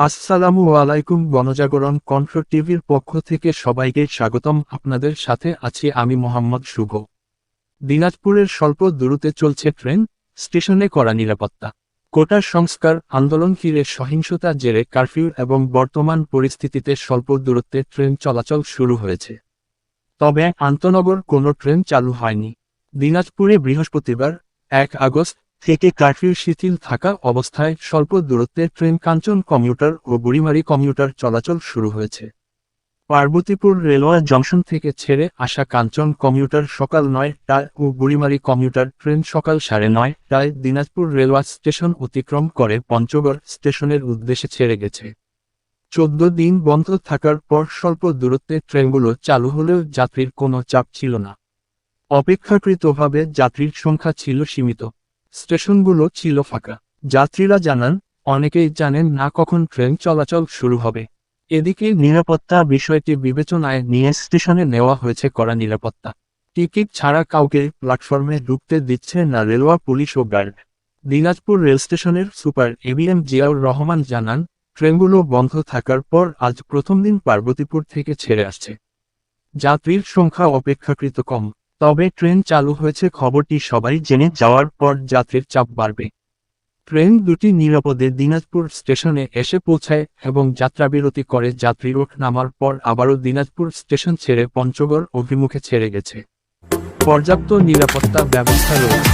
আসসালামু আলাইকুম। গণজাগরণ কণ্ঠ টিভির পক্ষ থেকে সবাইকে স্বাগতম। আপনাদের সাথে আছি আমি মোহাম্মদ শুভ। দিনাজপুরের স্বল্প দূরত্বে চলছে ট্রেন, স্টেশনে কড়া নিরাপত্তা। কোটা সংস্কার আন্দোলন ঘিরে সহিংসতার জেরে কারফিউ এবং বর্তমান পরিস্থিতিতে স্বল্প দূরত্বে ট্রেন চলাচল শুরু হয়েছে। তবে আন্তনগর কোনো ট্রেন চালু হয়নি। দিনাজপুরে বৃহস্পতিবার 1 আগস্ট থেকে কারফিউ শিথিল থাকা অবস্থায় স্বল্প দূরত্বের ট্রেন কাঞ্চন কমিউটার ও বুড়িমারি কমিউটার চলাচল শুরু হয়েছে। পার্বতীপুর রেলওয়ে জংশন থেকে ছেড়ে আসা কাঞ্চন কমিউটার সকাল 9টায় ও বুড়িমারি কমিউটার ট্রেন সকাল 9:30টায় দিনাজপুর রেলওয়ে স্টেশন অতিক্রম করে পঞ্চগড় স্টেশনের উদ্দেশ্যে ছেড়ে গেছে। 14 দিন বন্ধ থাকার পর স্বল্প দূরত্বের ট্রেনগুলো চালু হলেও যাত্রীর কোনো চাপ ছিল না। অপেক্ষাকৃতভাবে যাত্রীর সংখ্যা ছিল সীমিত। স্টেশনগুলো ছিল ফাঁকা। যাত্রীরা জানান, অনেকেই জানেন না কখন ট্রেন চলাচল শুরু হবে। এদিকে নিরাপত্তা বিষয়টি বিবেচনায় নিয়ে স্টেশনে নেওয়া হয়েছে কড়া নিরাপত্তা। টিকিট ছাড়া কাউকে প্ল্যাটফর্মে ঢুকতে দিচ্ছে না রেলওয়ে পুলিশ ও গার্ড। দিনাজপুর রেল স্টেশনের সুপার এবিএম জিয়াউর রহমান জানান, ট্রেনগুলো বন্ধ থাকার পর আজ প্রথম দিন পার্বতীপুর থেকে ছেড়ে আসছে। যাত্রীর সংখ্যা অপেক্ষাকৃত কম, তবে ট্রেন চালু হয়েছে খবরটি সবাই জেনে যাওয়ার পর যাত্রীর চাপ বাড়বে। ট্রেন দুটি নিরাপদে দিনাজপুর স্টেশনে এসে পৌঁছায় এবং যাত্রাবিরতি করে যাত্রী নামার পর আবারও দিনাজপুর স্টেশন ছেড়ে পঞ্চগড় অভিমুখে ছেড়ে গেছে। পর্যাপ্ত নিরাপত্তা ব্যবস্থা রয়েছে।